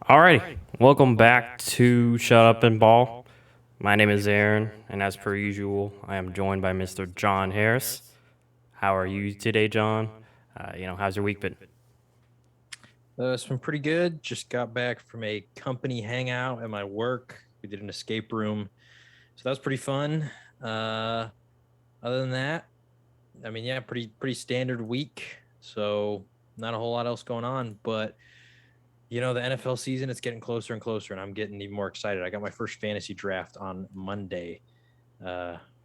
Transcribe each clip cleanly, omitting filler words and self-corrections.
Alrighty, welcome back to Shut Up and Ball. My name is Aaron, and as per usual, I am joined by Mr. John Harris. How are you today, John? How's your week been? It's been pretty good. Just got back from a company hangout at my work. We did an escape room, so that was pretty fun. Other than that, pretty standard week. So not a whole lot else going on. But the NFL season, it's getting closer and closer, and I'm getting even more excited. I got my first fantasy draft on Monday,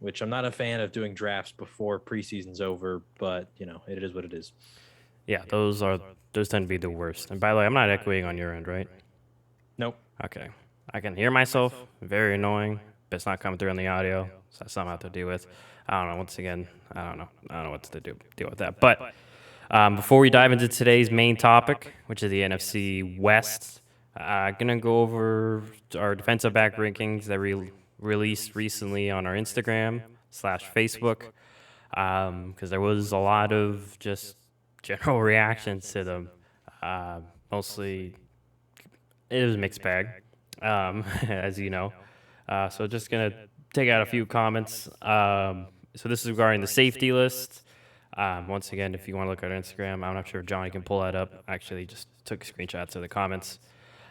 which I'm not a fan of doing drafts before preseason's over, but it is what it is. Yeah, those tend to be the worst. And by the way, I'm not echoing on your end, right? Nope. Okay. I can hear myself. Very annoying, but it's not coming through on the audio, so that's something I have to deal with. I don't know. Once again, I don't know what to deal with that. But before we dive into today's main topic, which is the NFC West, gonna go over our defensive back rankings that we released recently on our Instagram/Facebook, because there was a lot of just general reactions to them. Mostly, it was a mixed bag, as you know. So just gonna take out a few comments. So this is regarding the safety list. Once again, if you want to look at our Instagram, I'm not sure if Johnny can pull that up. Actually, just took screenshots of the comments.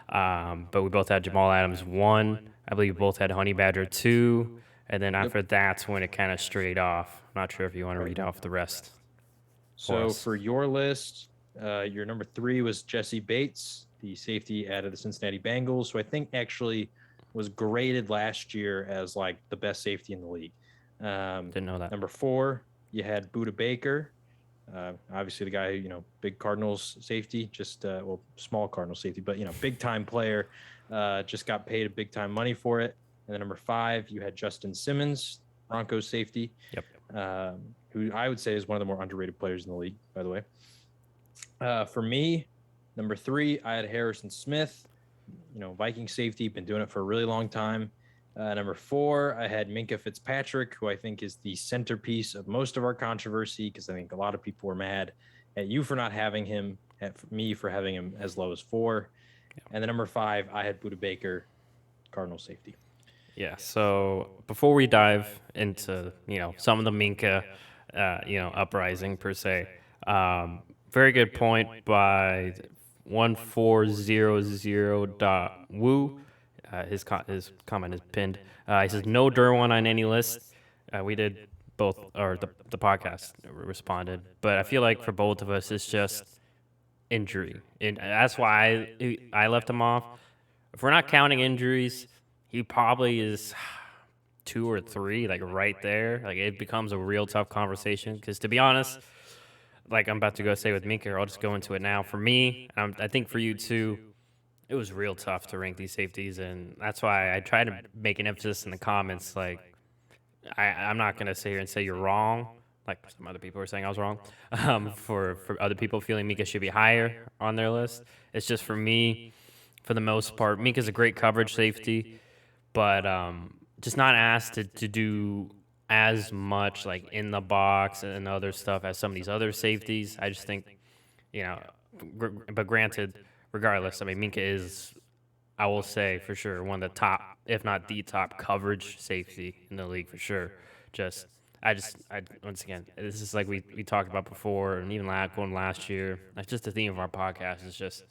But we both had Jamal Adams 1. I believe we both had Honey Badger 2. And then after that's when it kind of strayed off. I'm not sure if you want to read off the rest. So for your list, your number 3 was Jesse Bates, the safety out of the Cincinnati Bengals, who I think actually was graded last year as like the best safety in the league. Didn't know that. Number 4, you had Budda Baker, obviously the guy who, big Cardinals safety, just small Cardinals safety, but big time player, just got paid a big time money for it. And then number 5, you had Justin Simmons, Broncos safety. Yep. Who I would say is one of the more underrated players in the league, by the way. For me, number 3, I had Harrison Smith, Viking safety, been doing it for a really long time. Number 4, I had Minkah Fitzpatrick, who I think is the centerpiece of most of our controversy, because I think a lot of people were mad at you for not having him, at me for having him as low as 4. Yeah. And then number 5, I had Budda Baker, Cardinal safety. Yeah, so before we dive into, some of the Minkah, uprising per se, very good point by 1400.woo. His comment is pinned. He says, no Derwin on any list. We did both, or the podcast responded. But I feel like for both of us, it's just injury. And that's why I left him off. If we're not counting injuries, he probably is 2 or 3, like right there. Like it becomes a real tough conversation. Because to be honest, like I'm about to go say with Minka, I'll just go into it now. For me, I think for you too, it was real tough to rank these safeties, and that's why I try to make an emphasis in the comments. Like I'm not gonna sit here and say you're wrong. Like some other people are saying I was wrong. For other people feeling Mika should be higher on their list. It's just for me, for the most part, Mika's a great coverage safety, but just not asked to do as much like in the box and other stuff as some of these other safeties. I just think, but granted, regardless, I mean, Minkah is, I will say for sure, one of the top, if not the top coverage safety in the league for sure. Once again, this is like we talked about before, and even going last year. That's just the theme of our podcast. Is just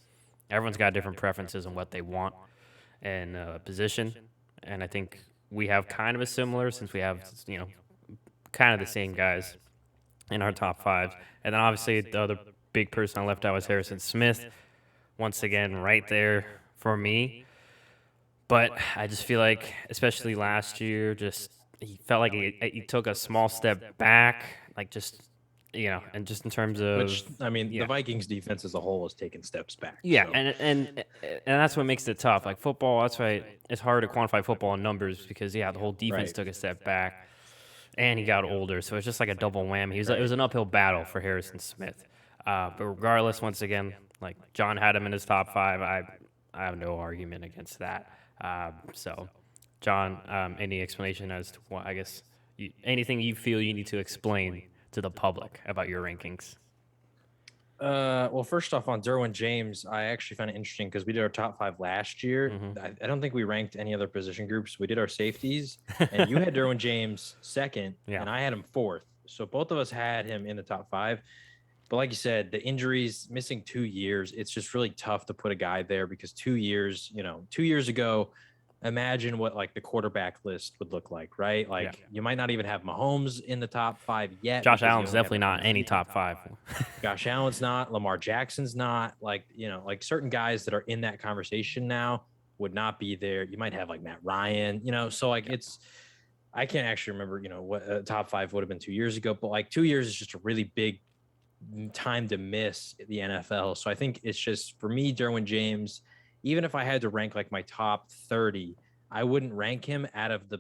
everyone's got different preferences on what they want and position, and I think we have kind of a similar, since we have kind of the same guys in our top 5, and then obviously the other big person I left out was Harrison Smith. Once again, right there for me. But I just feel like, especially last year, just he felt like he took a small step back, like and just in terms of, the Vikings defense as a whole has taken steps back. Yeah, so. and that's what makes it tough. Like football, that's why it's hard to quantify football in numbers, because the whole defense took a step back, and he got older, so it's just like a double whammy. It was an uphill battle for Harrison Smith. But regardless, once again, like John had him in his top 5. I have no argument against that. So, John, any explanation as to what, I guess, anything you feel you need to explain to the public about your rankings? Well, first off, on Derwin James, I actually found it interesting because we did our top 5 last year. Hmm. I don't think we ranked any other position groups. We did our safeties, and you had Derwin James second, Yeah. and I had him fourth. So both of us had him in the top 5. But like you said, the injuries, missing 2 years, it's just really tough to put a guy there because 2 years, 2 years ago, imagine what like the quarterback list would look like, right? Yeah. Like you might not even have Mahomes in the top 5 yet Josh because he Allen's only had definitely like one not any season. top five. Josh Allen's not, Lamar Jackson's not, like, like certain guys that are in that conversation now would not be there. You might have like Matt Ryan, so like Yeah. I can't actually remember, what top 5 would have been 2 years ago, but like 2 years is just a really big time to miss the NFL. So I think it's just for me, Derwin James, even if I had to rank like my top 30, I wouldn't rank him out of the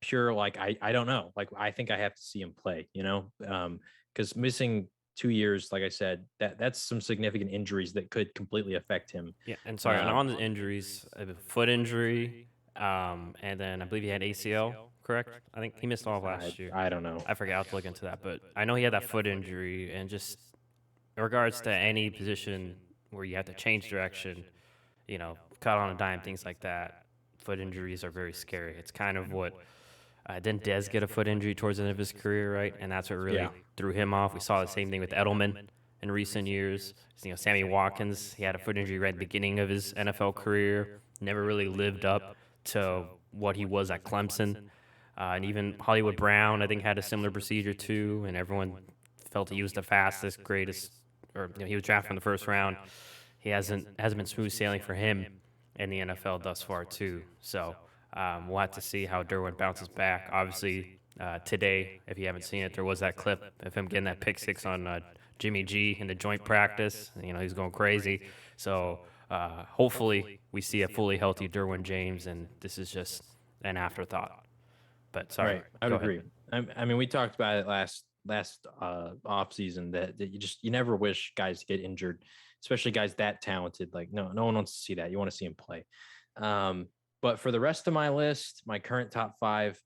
pure, like, I don't know. Like, I think I have to see him play, because missing 2 years, like I said, that's some significant injuries that could completely affect him. Yeah. And sorry, Um, on the injuries, a foot injury, and then I believe he had ACL. Correct? I think he missed all of I last year. I don't know. I forget. I'll have to look into that, but I know he had that foot injury, and just in regards to any position where you have to change direction, cut on a dime, things like that, foot injuries are very scary. It's kind of what didn't Dez get a foot injury towards the end of his career, right? And that's what Yeah. really threw him off. We saw the same thing with Edelman in recent years. Sammy Watkins, he had a foot injury right at the beginning of his NFL career. Never really lived up to what he was at Clemson. And even Hollywood Brown, I think, had a similar procedure too. And everyone felt he was the fastest, greatest, or he was drafted in the first round. He hasn't been smooth sailing for him in the NFL thus far too. So we'll have to see how Derwin bounces back. Obviously, today, if you haven't seen it, there was that clip of him getting that pick six on Jimmy G in the joint practice. He's going crazy. So hopefully, we see a fully healthy Derwin James, and this is just an afterthought. But sorry, Right. I go would ahead. agree. I mean, we talked about it last off season that you never wish guys to get injured, especially guys that talented. Like no one wants to see that. You want to see him play. Um, but for the rest of my list, my current top 5,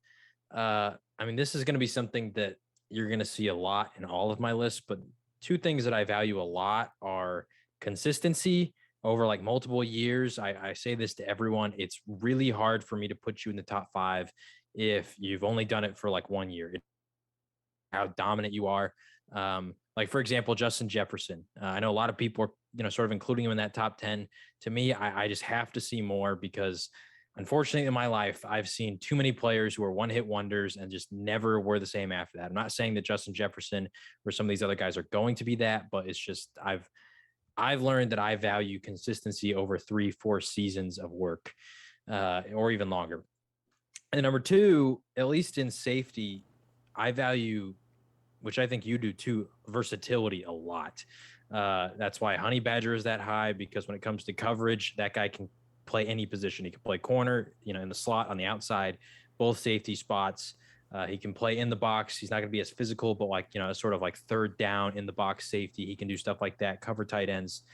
I mean, this is going to be something that you're going to see a lot in all of my lists. But two things that I value a lot are consistency over like multiple years. I say this to everyone. It's really hard for me to put you in the top 5 if you've only done it for like 1 year. How dominant you are. Like for example, Justin Jefferson. I know a lot of people are, sort of including him in that top 10. To me, I just have to see more because unfortunately in my life, I've seen too many players who are one hit wonders and just never were the same after that. I'm not saying that Justin Jefferson or some of these other guys are going to be that, but it's just I've learned that I value consistency over 3-4 seasons of work, or even longer. And number two, at least in safety, I value, which I think you do too, versatility a lot. That's why Honey Badger is that high, because when it comes to coverage, that guy can play any position. He can play corner, in the slot, on the outside, both safety spots. He can play in the box. He's not going to be as physical, but like, sort of like third down in the box safety. He can do stuff like that, cover tight ends,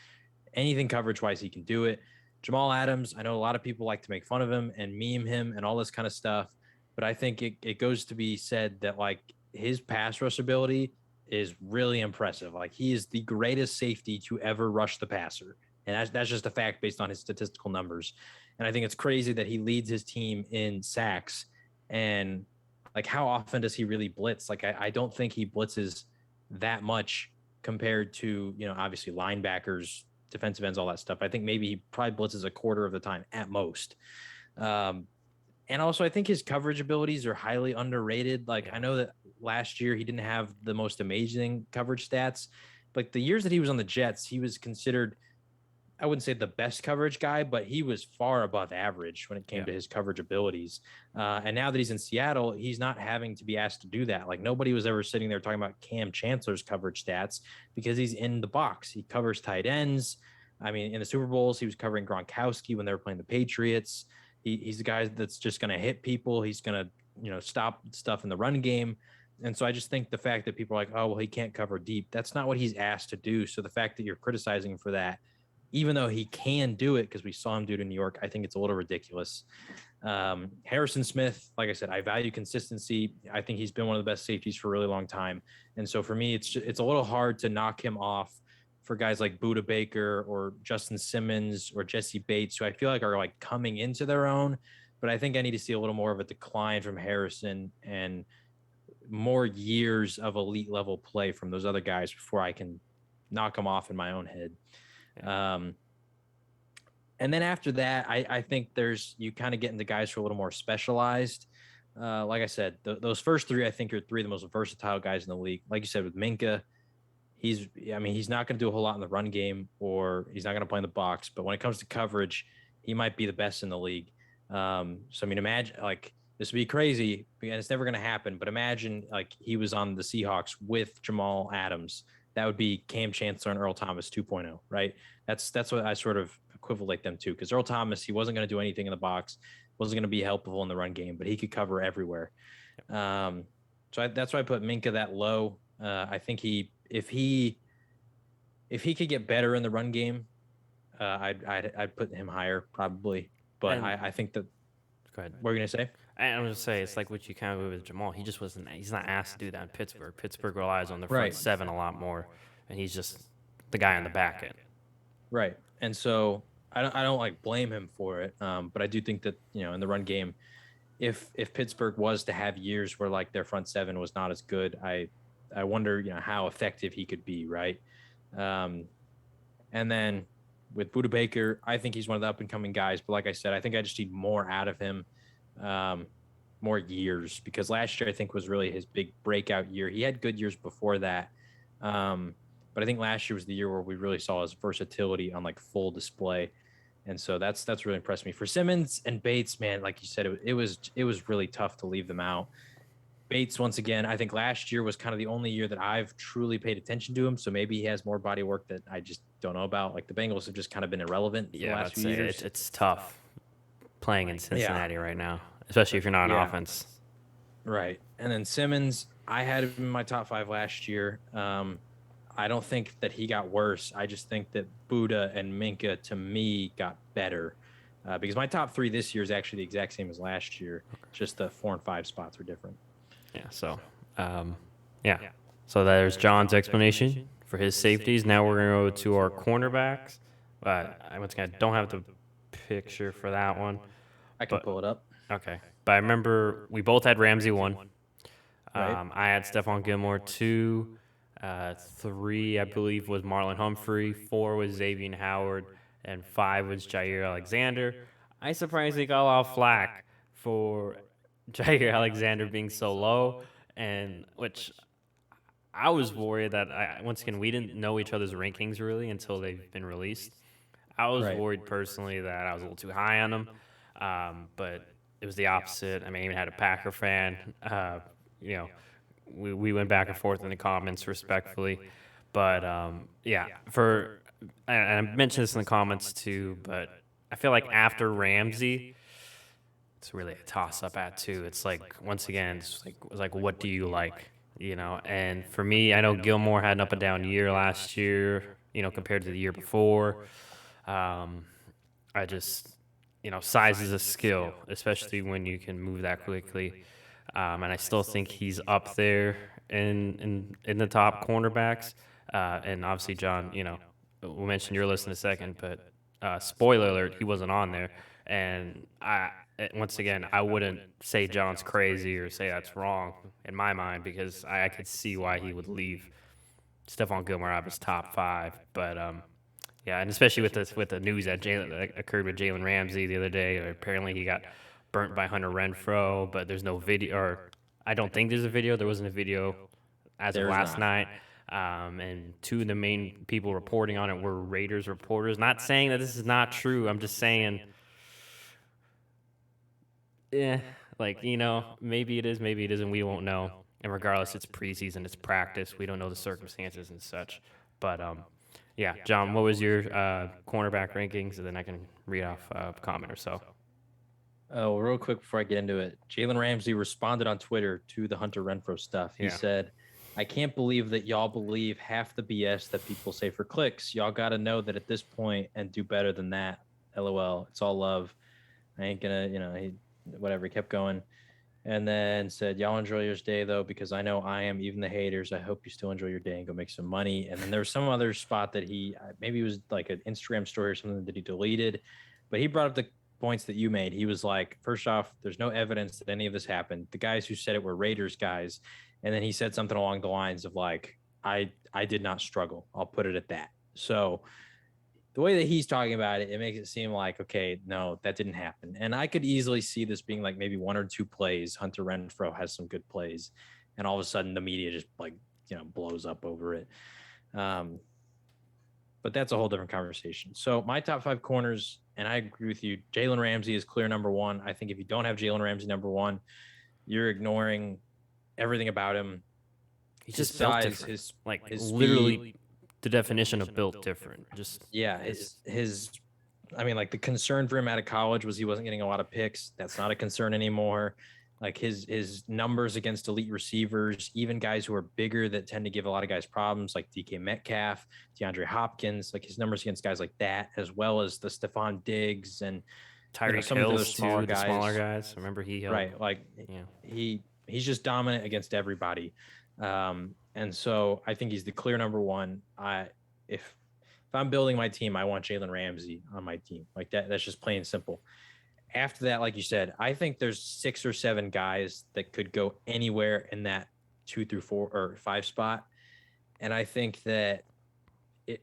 anything coverage wise, he can do it. Jamal Adams, I know a lot of people like to make fun of him and meme him and all this kind of stuff, but I think it goes to be said that like his pass rush ability is really impressive. Like he is the greatest safety to ever rush the passer. And that's just a fact based on his statistical numbers. And I think it's crazy that he leads his team in sacks. And like, how often does he really blitz? Like, I don't think he blitzes that much compared to, obviously linebackers, defensive ends, all that stuff. I think maybe he probably blitzes a quarter of the time at most. Um, and also, I think his coverage abilities are highly underrated. Like, Yeah. I know that last year he didn't have the most amazing coverage stats, but the years that he was on the Jets, he was considered, I wouldn't say the best coverage guy, but he was far above average when it came Yeah. to his coverage abilities. And now that he's in Seattle, he's not having to be asked to do that. Like nobody was ever sitting there talking about Cam Chancellor's coverage stats because he's in the box. He covers tight ends. I mean, in the Super Bowls, he was covering Gronkowski when they were playing the Patriots. He's the guy that's just going to hit people. He's going to, stop stuff in the run game. And so I just think the fact that people are like, oh, well, he can't cover deep. That's not what he's asked to do. So the fact that you're criticizing him for that, even though he can do it because we saw him do it in New York, I think it's a little ridiculous. Harrison Smith, like I said, I value consistency. I think he's been one of the best safeties for a really long time. And so for me, it's a little hard to knock him off for guys like Buda Baker or Justin Simmons or Jesse Bates, who I feel like are like coming into their own. But I think I need to see a little more of a decline from Harrison and more years of elite level play from those other guys before I can knock them off in my own head. And then after that, I think you kind of get into guys who are a little more specialized. Like I said, those first three, I think, are three of the most versatile guys in the league. Like you said, with Minka, he's not going to do a whole lot in the run game, or he's not going to play in the box. But when it comes to coverage, he might be the best in the league. So, I mean, imagine like this would be crazy, and it's never going to happen. But imagine like he was on the Seahawks with Jamal Adams. That would be Cam Chancellor and Earl Thomas 2.0, right? That's what I sort of equivalent them to, because Earl Thomas, he wasn't going to do anything in the box, wasn't going to be helpful in the run game, but he could cover everywhere. That's why I put Minka that low. I think if he could get better in the run game, I'd put him higher probably. But I think that. Go ahead. What are you gonna say? I'm gonna say it's like what you kind of do with Jamal. He just wasn't. He's not asked to do that in Pittsburgh. Pittsburgh relies on the front seven a lot more, and he's just the guy on the back end. Right, and so I don't like blame him for it. But I do think that in the run game, if Pittsburgh was to have years where like their front seven was not as good, I wonder how effective he could be, right? And then with Buda Baker, I think he's one of the up and coming guys. But like I said, I think I just need more out of him, more years, because last year I think was really his big breakout year. He had good years before that, but I think last year was the year where we really saw his versatility on like full display. And so that's really impressed me. For Simmons and Bates, man, like you said, it was really tough to leave them out. Bates, once again, I think last year was kind of the only year that I've truly paid attention to him. So maybe he has more body work that I just don't know about. Like the Bengals have just kind of been irrelevant the last few years. It's tough playing in Cincinnati right now, especially if you're not on offense. Right. And then Simmons, I had him in my top 5 last year. I don't think that he got worse. I just think that Buda and Minka, to me, got better. Because my top 3 this year is actually the exact same as last year. Just the 4 and 5 spots were different. Yeah, so, So there's John's explanation for his safeties. Now we're going to go to our cornerbacks. Once again, I don't have the picture for that one. I can pull it up. Okay. But I remember we both had Ramsey 1. Right. I had Stephon Gilmore 2. 3, I believe, was Marlon Humphrey. 4 was Xavier Howard. And 5 was Jair Alexander. I surprisingly got a lot of flack for Jair Alexander being so low, and which I was worried that once again we didn't know each other's rankings really until they've been released. I was worried personally that I was a little too high on them, but it was the opposite. I mean, I even had a Packer fan. We went back and forth in the comments respectfully, but and I mentioned this in the comments too, but I feel like after Ramsey, it's really a toss-up at 2. It's like, once again, it's like what do you like, And for me, I know Gilmore had an up and down year last year, compared to the year before. I just, size is a skill, especially when you can move that quickly. And I still think he's up there in the top cornerbacks. And obviously, John, we'll mention your list in a second, but spoiler alert, he wasn't on there. And once again, I wouldn't say John's crazy or say that's wrong in my mind, because I could see why he would leave Stephon Gilmore out of his top 5. But and especially with the news that occurred with Jalen Ramsey the other day, apparently he got burnt by Hunter Renfrow, but there's no video, or I don't think there's a video. There wasn't a video as of last night. And 2 of the main people reporting on it were Raiders reporters. Not saying that this is not true. I'm just saying, maybe it is, maybe it isn't. We won't know. And regardless, it's preseason, it's practice. We don't know the circumstances and such. But, John, what was your cornerback rankings? And then I can read off a comment or so. Oh, real quick before I get into it, Jalen Ramsey responded on Twitter to the Hunter Renfrow stuff. He said, "I can't believe that y'all believe half the BS that people say for clicks. Y'all got to know that at this point and do better than that. LOL. It's all love. I ain't gonna, whatever." He kept going. And then said, y'all enjoy your day though, because I know I am, even the haters. I hope you still enjoy your day and go make some money. And then there was some other spot that he maybe it was like an Instagram story or something that he deleted, but he brought up the points that you made. He was like, first off, there's no evidence that any of this happened. The guys who said it were Raiders guys. And then he said something along the lines of like, I did not struggle. I'll put it at that. So the way that he's talking about it, it makes it seem like, okay, no, that didn't happen. And I could easily see this being like maybe one or two plays. Hunter Renfro has some good plays, and all of a sudden the media just like, blows up over it. Um, but that's a whole different conversation. So my top 5 corners, and I agree with you, Jalen Ramsey is clear number one. I think if you don't have Jalen Ramsey number one, you're ignoring everything about him. He's His just built size, different. Like his literally speed. the definition of built different. Just Yeah, his I mean, like the concern for him out of college was he wasn't getting a lot of picks. That's not a concern anymore. Like his numbers against elite receivers, even guys who are bigger that tend to give a lot of guys problems, like DK Metcalf, DeAndre Hopkins, like his numbers against guys like that, as well as the Stephon Diggs and Tyreek some of the other Hills smaller too, the smaller guys. guys. Remember he held. Right, like Yeah, he's just dominant against everybody. And so I think he's the clear number one. If if I'm building my team, I want Jalen Ramsey on my team. Like that. That's just plain and simple. After that, like you said, I think there's 6 or 7 guys that could go anywhere in that 2 through 4 or 5 spot. And I think that it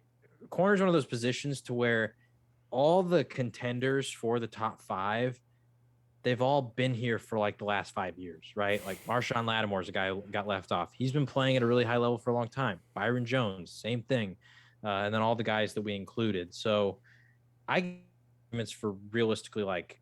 corner is one of those positions to where all the contenders for the top 5, they've all been here for like the last 5 years, right? Like Marshawn Lattimore is a guy who got left off. He's been playing at a really high level for a long time. Byron Jones, same thing. And then all the guys that we included. So I it's for realistically like,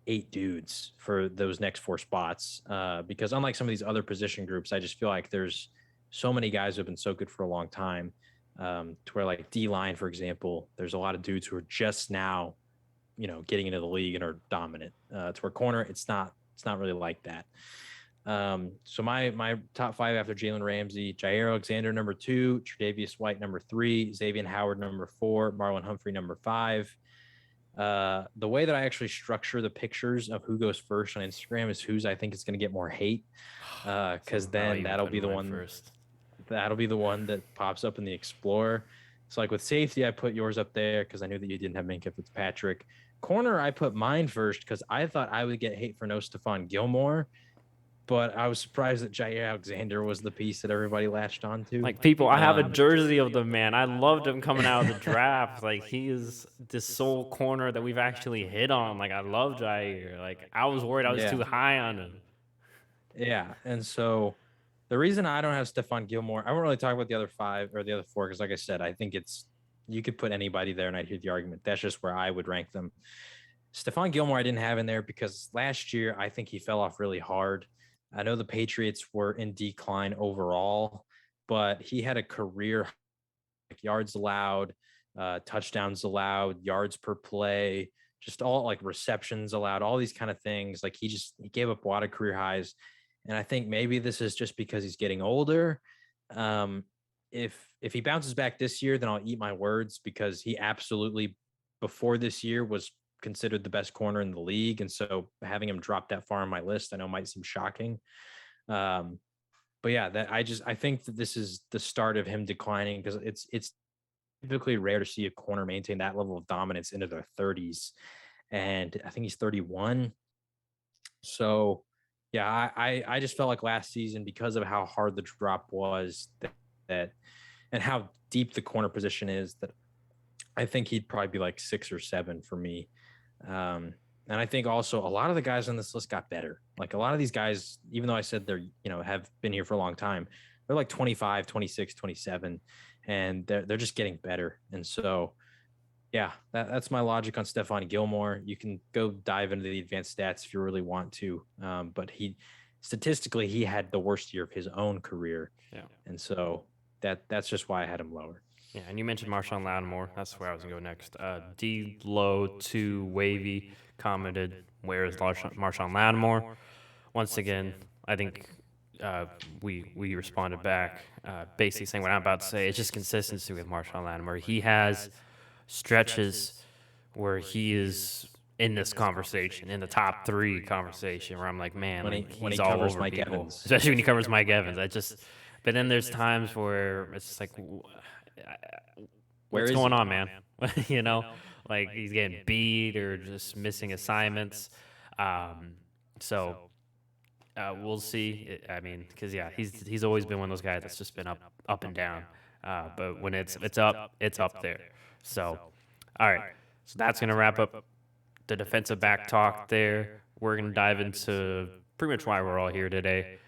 8 dudes for those next 4 spots. Because unlike some of these other position groups, I just feel like there's so many guys who have been so good for a long time. To where like D line, for example, there's a lot of dudes who are just now getting into the league and are dominant. To where corner, it's not really like that. So my top 5 after Jalen Ramsey: Jair Alexander number 2, Tre'Davious White number 3, Xavier Howard number 4, Marlon Humphrey number 5. The way that I actually structure the pictures of who goes first on Instagram is whose I think is going to get more hate, because so then even that'll put be the mine one first. that pops up in the Explorer. So like with safety, I put yours up there because I knew that you didn't have Minkah Fitzpatrick. Corner, I put mine first because I thought I would get hate for no Stephon Gilmore, but I was surprised that Jair Alexander was the piece that everybody latched onto. Like people, I have a jersey of the man. I loved him coming out of the draft. Like he is the sole corner that we've actually hit on. Like I love Jair. Like I was worried I was too Yeah. high on him. Yeah. And so the reason I don't have Stephon Gilmore, I won't really talk about the other 5 or the other 4 because, like I said, I think you could put anybody there and I'd hear the argument. That's just where I would rank them. Stephon Gilmore, I didn't have in there because last year I think he fell off really hard. I know the Patriots were in decline overall, but he had a career like yards allowed, touchdowns allowed, yards per play, just all like receptions allowed, all these kind of things. Like he gave up a lot of career highs. And I think maybe this is just because he's getting older. Um, if he bounces back this year, then I'll eat my words because he absolutely before this year was considered the best corner in the league. And so having him drop that far on my list, I know might seem shocking. Um, but yeah, that I think that this is the start of him declining because it's typically rare to see a corner maintain that level of dominance into their 30s. And I think he's 31. So yeah, I just felt like last season because of how hard the drop was that and how deep the corner position is that I think he'd probably be like 6 or 7 for me. Um, and I think also a lot of the guys on this list got better. Like a lot of these guys, even though I said they're, have been here for a long time, they're like 25, 26, 27, and they're just getting better. And so, yeah, that's my logic on Stephon Gilmore. You can go dive into the advanced stats if you really want to. But statistically, he had the worst year of his own career. Yeah. And so that's just why I had him lower. Yeah, and you mentioned Marshawn Lattimore. That's where I was gonna go next. D Low to Wavy commented, "Where is Marshawn Lattimore?" Once again, I think we responded back, basically saying what I'm about to say. It's just consistency with Marshawn Lattimore. He has stretches where he is in this conversation, in the top 3 conversation, where I'm like, man, When like he he's all covers over Mike people, Evans. especially when he covers Mike Evans. But then there's times where it's just like, Where what's is going he? on, man? you know, like he's getting beat or just missing assignments. Um, so we'll see. I mean, because yeah, he's always been one of those guys that's just been up and down. But when it's up there. So, all right. So that's gonna wrap up the defensive back talk there. We're gonna dive into pretty much why we're all here today.